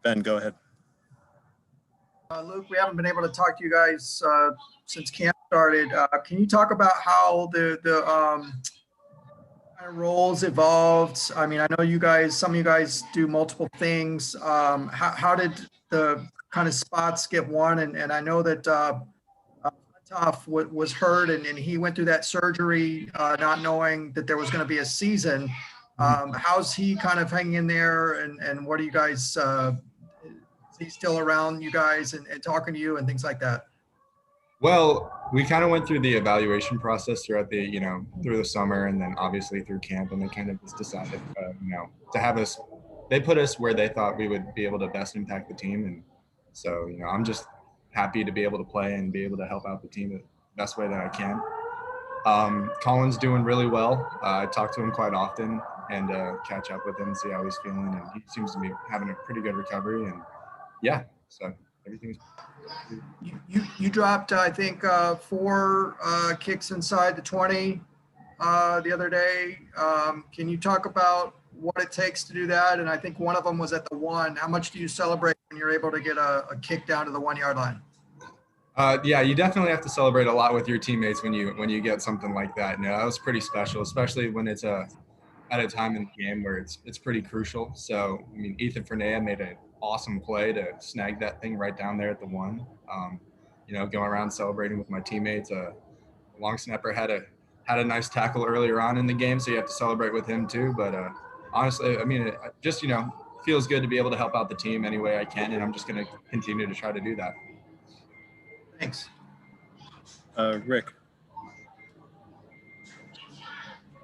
Ben, go ahead. Luke, we haven't been able to talk to you guys since camp started. Can you talk about how the kind of roles evolved? I mean, I know you guys, some of you guys do multiple things. How did the kind of spots get won? And I know that Tough was hurt and he went through that surgery not knowing that there was going to be a season. How's he kind of hanging in there? And what do you guys, is he still around you guys and talking to you and things like that? Well, we kind of went through the evaluation process throughout the, through the summer and then obviously through camp, and they kind of just decided, to have us, they put us where they thought we would be able to best impact the team. And so, I'm just happy to be able to play and be able to help out the team the best way that I can. Colin's doing really well. I talk to him quite often and catch up with him and see how he's feeling. And he seems to be having a pretty good recovery. And yeah, so everything's. You dropped, I think, 4 kicks inside the 20 the other day. Can you talk about what it takes to do that? And I think one of them was at the 1. How much do you celebrate when you're able to get a kick down to the 1-yard line? Yeah, you definitely have to celebrate a lot with your teammates when you get something like that. That was pretty special, especially when it's at a time in the game where it's pretty crucial. So, I mean, Ethan Fernea made an awesome play to snag that thing right down there at the 1. Going around celebrating with my teammates. Long snapper had a nice tackle earlier on in the game, so you have to celebrate with him too. But honestly, I mean, it just feels good to be able to help out the team any way I can, and I'm just going to continue to try to do that. Thanks. Rick.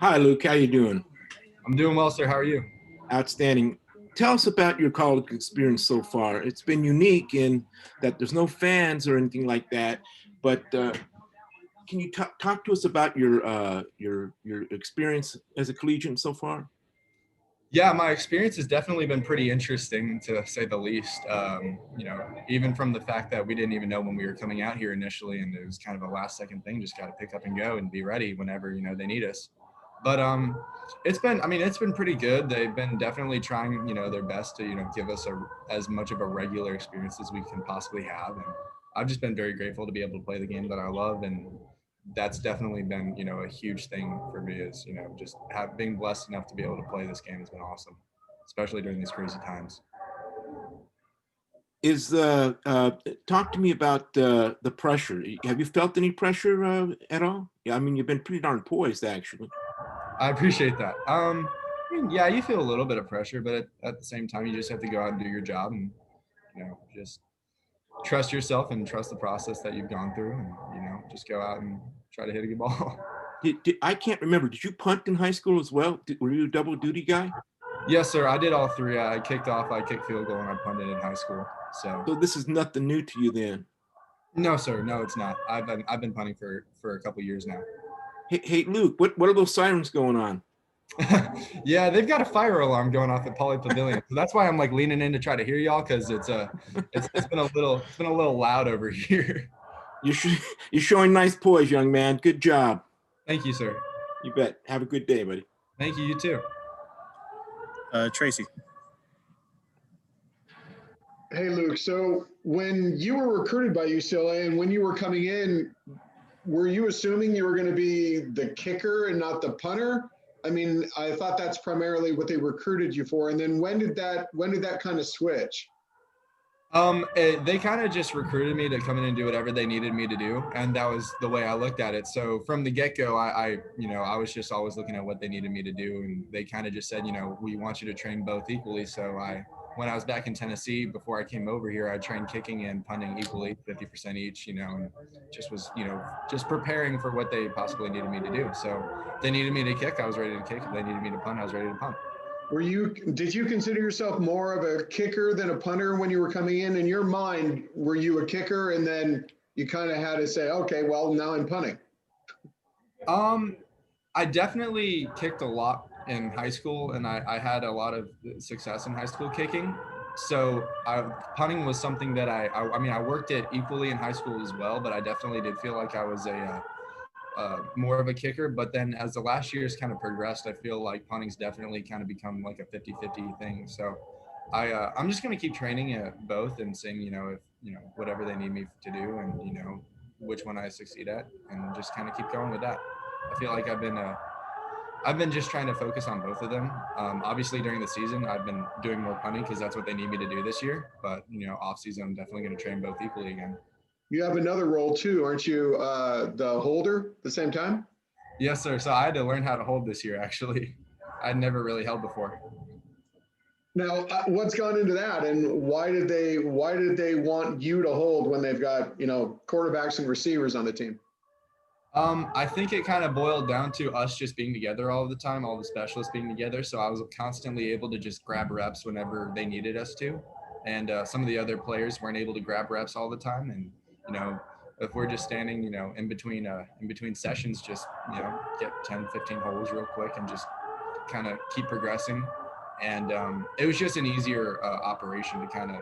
Hi, Luke. How you doing? I'm doing well, sir. How are you? Outstanding. Tell us about your college experience so far. It's been unique in that there's no fans or anything like that, but can you talk to us about your experience as a collegiate so far? Yeah, my experience has definitely been pretty interesting, to say the least. Even from the fact that we didn't even know when we were coming out here initially, and it was kind of a last-second thing, just got to pick up and go and be ready whenever they need us. But it's been pretty good. They've been definitely trying their best to give us as much of a regular experience as we can possibly have, and I've just been very grateful to be able to play the game that I love, and that's definitely been a huge thing for me. Is just being blessed enough to be able to play this game has been awesome, especially during these crazy times. Talk to me about the pressure. Have you felt any pressure at all? Yeah, I mean, you've been pretty darn poised, actually. I appreciate that. Yeah, you feel a little bit of pressure, but at the same time, you just have to go out and do your job and just trust yourself and trust the process that you've gone through, and just go out and try to hit a good ball. I can't remember. Did you punt in high school as well? Were you a double duty guy? Yes, sir. I did all 3. I kicked off, I kicked field goal, and I punted in high school. So this is nothing new to you then? No, sir. No, it's not. I've been punting for a couple years now. Hey, Luke, what are those sirens going on? Yeah, they've got a fire alarm going off at Poly Pavilion, so that's why I'm like leaning in to try to hear y'all, because it's been a little loud over here. You're showing nice poise, young man. Good job. Thank you, sir. You bet. Have a good day, buddy. Thank you. You too. Tracy. Hey, Luke. So when you were recruited by UCLA and when you were coming in, were you assuming you were going to be the kicker and not the punter? I mean, I thought that's primarily what they recruited you for. And then when did that kind of switch? They kind of just recruited me to come in and do whatever they needed me to do, and that was the way I looked at it. So from the get-go, I was just always looking at what they needed me to do, and they kind of just said, we want you to train both equally. So when I was back in Tennessee, before I came over here, I trained kicking and punting equally, 50% each, and just was, just preparing for what they possibly needed me to do. So if they needed me to kick, I was ready to kick. If they needed me to punt, I was ready to punt. Did you consider yourself more of a kicker than a punter when you were coming in? In your mind, were you a kicker and then you kind of had to say, okay, well, now I'm punting? I definitely kicked a lot in high school, and I had a lot of success in high school kicking. So punting was something that I worked at equally in high school as well, but I definitely did feel like I was more of a kicker. But then as the last years kind of progressed, I feel like punting's definitely kind of become like a 50-50 thing. So I'm just gonna keep training at both and seeing, if whatever they need me to do, and which one I succeed at, and just kind of keep going with that. I feel like I've been just trying to focus on both of them. Obviously, during the season, I've been doing more punting because that's what they need me to do this year. But off season, I'm definitely going to train both equally again. You have another role too, aren't you? The holder at the same time? Yes, sir. So I had to learn how to hold this year. Actually, I'd never really held before. Now, what's gone into that, and why did they want you to hold when they've got quarterbacks and receivers on the team? I think it kind of boiled down to us just being together all the time, all the specialists being together. So I was constantly able to just grab reps whenever they needed us to. And some of the other players weren't able to grab reps all the time. And, if we're just standing, in between sessions, just, get 10, 15 holes real quick and just kind of keep progressing. And it was just an easier operation to kind of,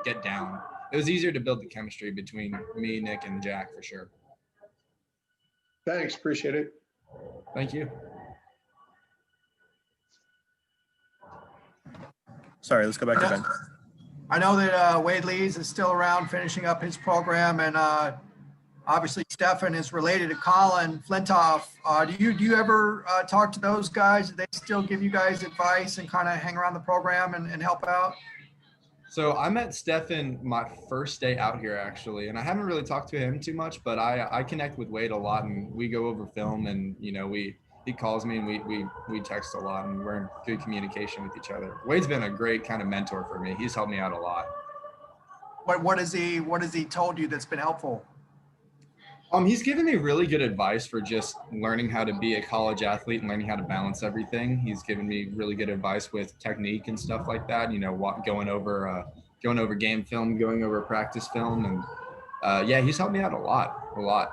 get down. It was easier to build the chemistry between me, Nick, and Jack for sure. Thanks, appreciate it. Thank you. Sorry, let's go back to Ben. I know that Wade Lees is still around finishing up his program, and obviously Stefan is related to Colin Flintoff. Do you ever talk to those guys? Do they still give you guys advice and kind of hang around the program and help out? So I met Stefan my first day out here, actually, and I haven't really talked to him too much, but I connect with Wade a lot, and we go over film, and he calls me, and we text a lot, and we're in good communication with each other. Wade's been a great kind of mentor for me. He's helped me out a lot. What has he told you that's been helpful? He's given me really good advice for just learning how to be a college athlete and learning how to balance everything. He's given me really good advice with technique and stuff like that. Going over game film, going over practice film, and he's helped me out a lot.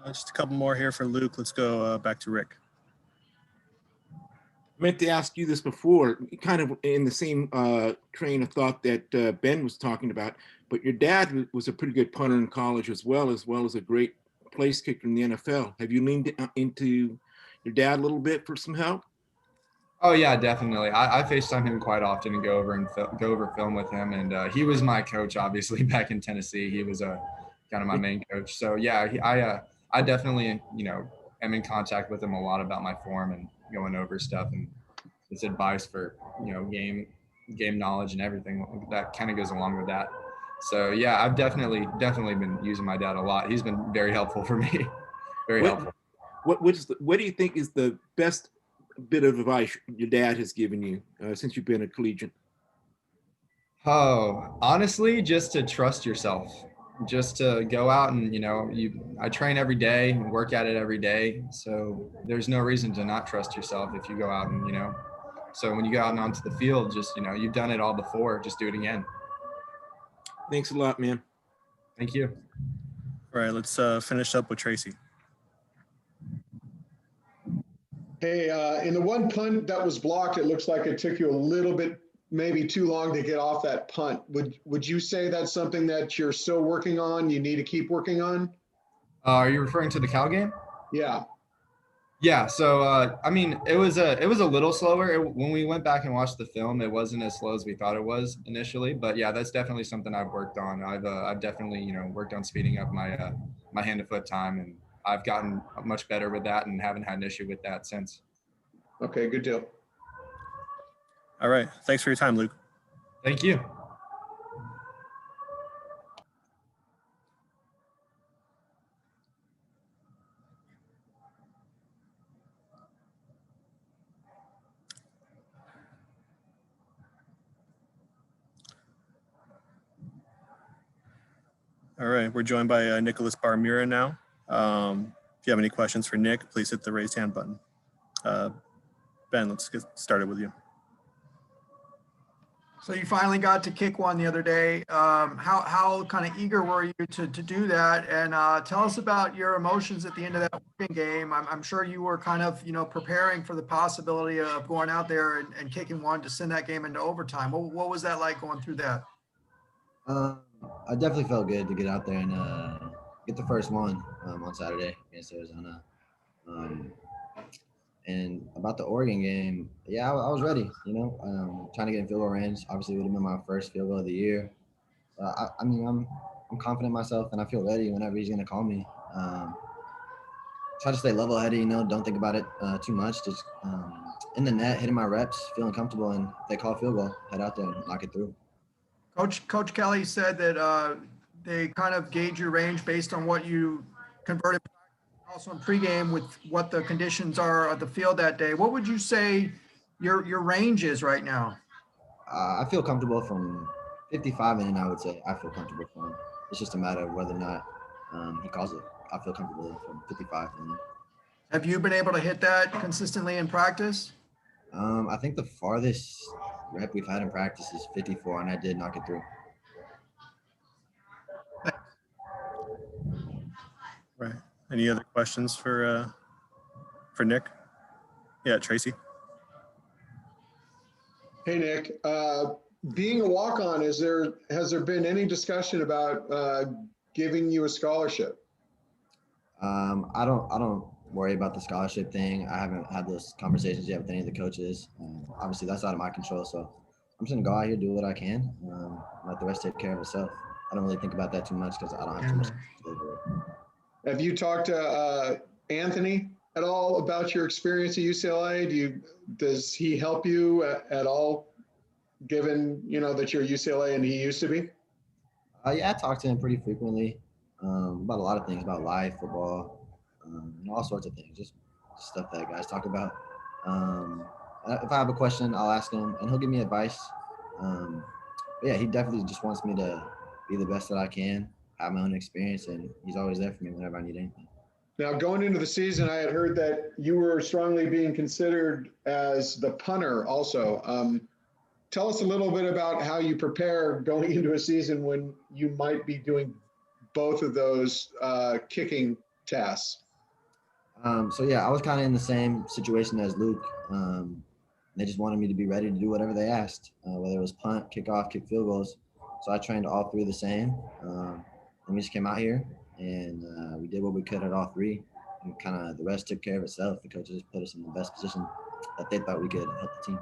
Just a couple more here for Luke. Let's go back to Rick. I meant to ask you this before, kind of in the same train of thought that Ben was talking about, but your dad was a pretty good punter in college as well as a great place kicker in the NFL. Have you leaned into your dad a little bit for some help? Oh yeah, definitely. I FaceTime him quite often and go over film with him, and he was my coach, obviously, back in Tennessee. He was kind of my main coach. So yeah, I definitely am in contact with him a lot about my form and going over stuff and his advice for game knowledge and everything that kind of goes along with that. So yeah, I've definitely been using my dad a lot. He's been very helpful for me. Very helpful. What do you think is the best bit of advice your dad has given you since you've been a collegiate? Oh, honestly, just to trust yourself. Just to go out and I train every day and work at it every day. So there's no reason to not trust yourself if you go out and So when you go out and onto the field, just you've done it all before. Just do it again. Thanks a lot, man. Thank you. All right, let's finish up with Tracy. Hey, in the one punt that was blocked, it looks like it took you a little bit, maybe too long to get off that punt. Would you say that's something that you're still working on? You need to keep working on? Are you referring to the Cal game? Yeah. Yeah. So it was a little slower when we went back and watched the film. It wasn't as slow as we thought it was initially, but yeah, that's definitely something I've worked on. I've definitely worked on speeding up my hand to foot time, and I've gotten much better with that and haven't had an issue with that since. Okay, good deal. All right, thanks for your time, Luke. Thank you. All right, we're joined by Nicholas Barr-Mira now. If you have any questions for Nick, please hit the raise hand button. Ben, let's get started with you. So you finally got to kick one the other day. How kind of eager were you to do that? And tell us about your emotions at the end of that working game. I'm sure you were kind of, preparing for the possibility of going out there and kicking one to send that game into overtime. What was that like going through that? I definitely felt good to get out there and get the first one on Saturday against Arizona. And about the Oregon game, yeah, I was ready. Trying to get in field goal range. Obviously, it would have been my first field goal of the year. I mean, I'm confident in myself, and I feel ready whenever he's gonna call me. Try to stay level-headed. Don't think about it too much. Just in the net, hitting my reps, feeling comfortable, and if they call field goal, head out there and knock it through. Coach Kelly said that they kind of gauge your range based on what you converted also in pregame with what the conditions are of the field that day. What would you say your range is right now? I feel comfortable from 55 in, I would say. I feel comfortable from. It's just a matter of whether or not he calls it. I feel comfortable from 55 in. Have you been able to hit that consistently in practice? I think the farthest rep we've had in practice is 54, and I did knock it through. Right. Any other questions for Nick? Yeah, Tracy. Hey, Nick, being a walk-on, has there been any discussion about giving you a scholarship? I don't worry about the scholarship thing. I haven't had those conversations yet with any of the coaches. Obviously, that's out of my control. So I'm just gonna go out here, do what I can, let the rest take care of itself. I don't really think about that too much because I don't have too much over it. Have you talked to Anthony at all about your experience at UCLA? Does he help you at all, given that you're at UCLA and he used to be? Yeah, I talk to him pretty frequently about a lot of things, about life, football, all sorts of things, just stuff that guys talk about. If I have a question, I'll ask him, and he'll give me advice. But yeah, he definitely just wants me to be the best that I can, have my own experience, and he's always there for me whenever I need anything. Now, going into the season, I had heard that you were strongly being considered as the punter also. Tell us a little bit about how you prepare going into a season when you might be doing both of those kicking tasks. So yeah, I was kind of in the same situation as Luke. They just wanted me to be ready to do whatever they asked, whether it was punt, kickoff, kick field goals. So I trained all three the same. And we just came out here and we did what we could at all three. And kind of the rest took care of itself. The coaches just put us in the best position that they thought we could help the team.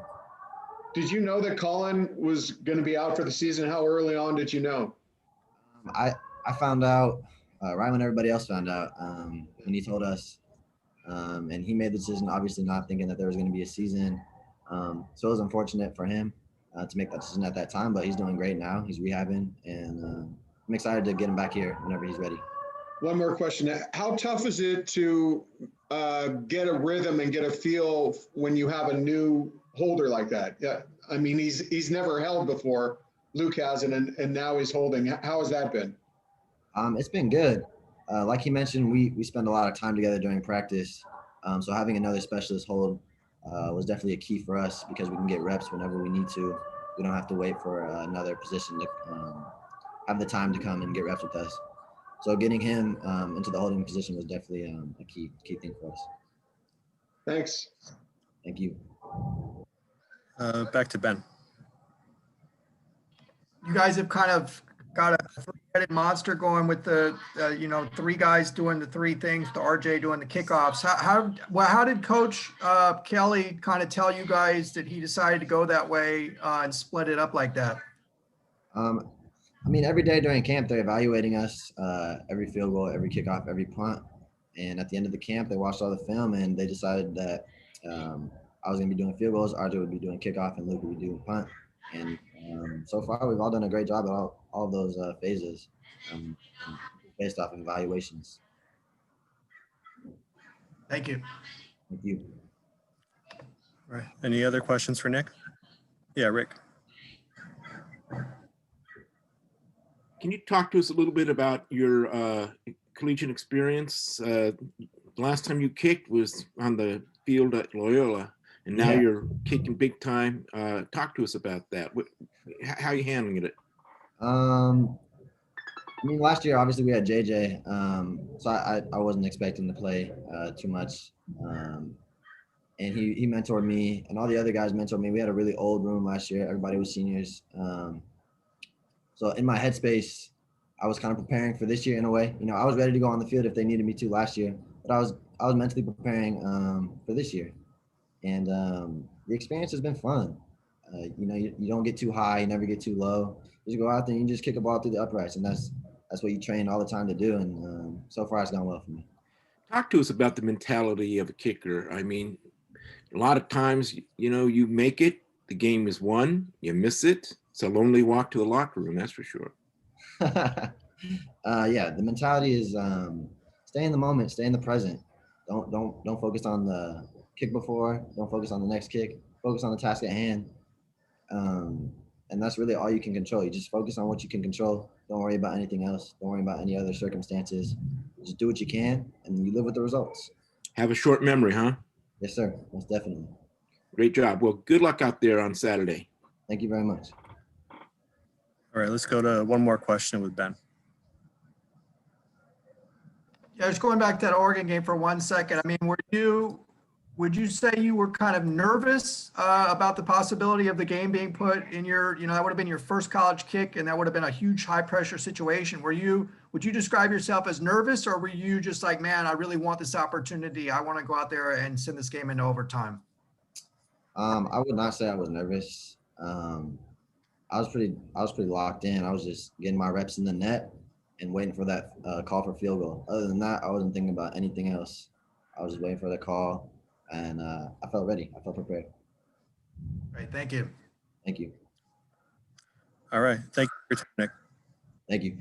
Did you know that Colin was going to be out for the season? How early on did you know? I found out right when everybody else found out, when he told us. And he made the decision, obviously not thinking that there was going to be a season. So it was unfortunate for him to make that decision at that time, but he's doing great now. He's rehabbing, and I'm excited to get him back here whenever he's ready. One more question. How tough is it to get a rhythm and get a feel when you have a new holder like that? Yeah, I mean, he's never held before. Luke hasn't, and now he's holding. How has that been? It's been good. Like he mentioned, we spend a lot of time together during practice. So having another specialist hold was definitely a key for us because we can get reps whenever we need to. We don't have to wait for another position to have the time to come and get reps with us. So getting him into the holding position was definitely a key thing for us. Thanks. Thank you. Back to Ben. You guys have kind of got a three-headed monster going with the, three guys doing the three things, the RJ doing the kickoffs. How did Coach Kelly kind of tell you guys that he decided to go that way and split it up like that? I mean, every day during camp, they're evaluating us, every field goal, every kickoff, every punt. And at the end of the camp, they watched all the film and they decided that I was going to be doing field goals, RJ would be doing kickoff, and Luke would be doing punt. And so far, we've all done a great job at all of those phases based off of evaluations. Thank you. Thank you. All right. Any other questions for Nick? Yeah, Rick. Can you talk to us a little bit about your collegiate experience? Last time you kicked was on the field at Loyola, and now you're kicking big time. Talk to us about that. How are you handling it? I mean, last year, obviously, we had JJ, so I wasn't expecting to play too much. And he mentored me, and all the other guys mentored me. We had a really old room last year. Everybody was seniors. So in my headspace, I was kind of preparing for this year in a way. I was ready to go on the field if they needed me to last year, but I was mentally preparing for this year. and the experience has been fun. You don't get too high, you never get too low. You just go out there and you just kick a ball through the uprights, and that's what you train all the time to do. And so far, it's gone well for me. Talk to us about the mentality of a kicker. I mean, a lot of times, you make it, the game is won, you miss it. It's a lonely walk to the locker room, that's for sure. Yeah, the mentality is stay in the moment, stay in the present. Don't focus on the kick before. Don't focus on the next kick. Focus on the task at hand. And that's really all you can control. You just focus on what you can control. Don't worry about anything else. Don't worry about any other circumstances. Just do what you can, and you live with the results. Have a short memory, huh? Yes, sir. Most definitely. Great job. Well, good luck out there on Saturday. Thank you very much. All right, let's go to one more question with Ben. Yeah, just going back to that Oregon game for 1 second. I mean, would you say you were kind of nervous about the possibility of the game being put in your, that would have been your first college kick, and that would have been a huge high pressure situation. Would you describe yourself as nervous, or were you just like, man, I really want this opportunity. I want to go out there and send this game into overtime? I would not say I was nervous. I was pretty locked in. I was just getting my reps in the net and waiting for that call for field goal. Other than that, I wasn't thinking about anything else. I was just waiting for the call, and I felt ready. I felt prepared. Great, thank you. Thank you. All right, thank you for your time, Nick. Thank you.